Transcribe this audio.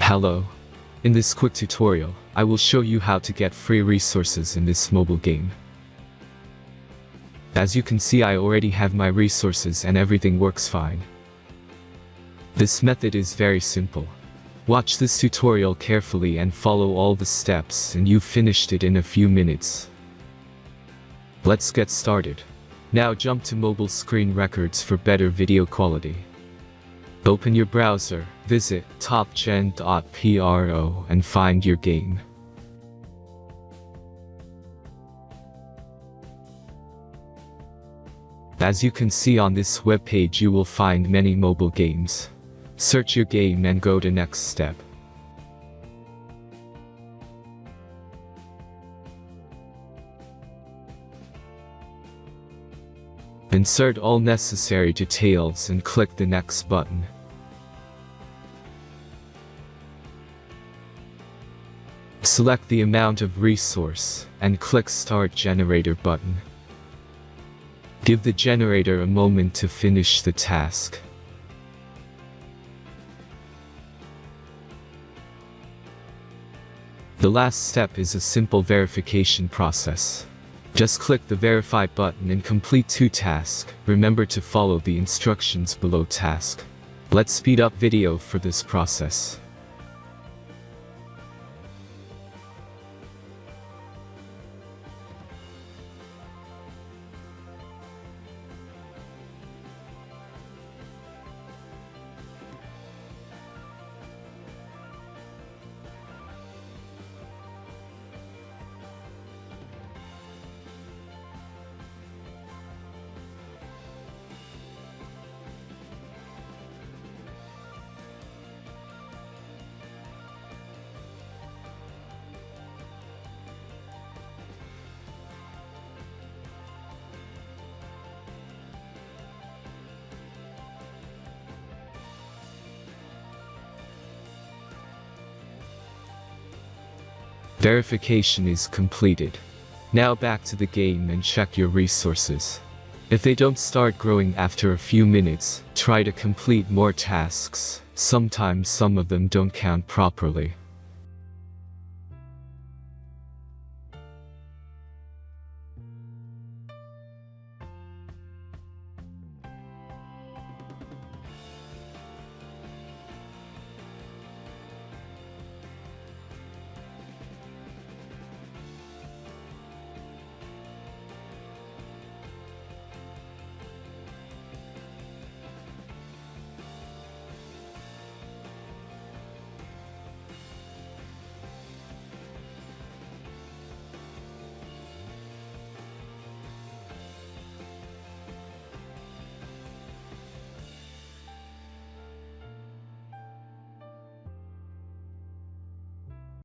Hello. In this quick tutorial, I will show you how to get free resources in this mobile game. As you can see, I already have my resources and everything works fine. This method is very simple. Watch this tutorial carefully and follow all the steps and you've finished it in a few minutes. Let's get started. Now jump to mobile screen records for better video quality. Open your browser, visit topgen.pro and find your game. As you can see on this webpage, you will find many mobile games. Search your game and go to next step. Insert all necessary details and click the next button. Select the amount of resource and click Start Generator button. Give the generator a moment to finish the task. The last step is a simple verification process. Just click the Verify button and complete 2 tasks. Remember to follow the instructions below task. Let's speed up video for this process. Verification is completed. Now back to the game and check your resources. If they don't start growing after a few minutes, try to complete more tasks. Sometimes some of them don't count properly.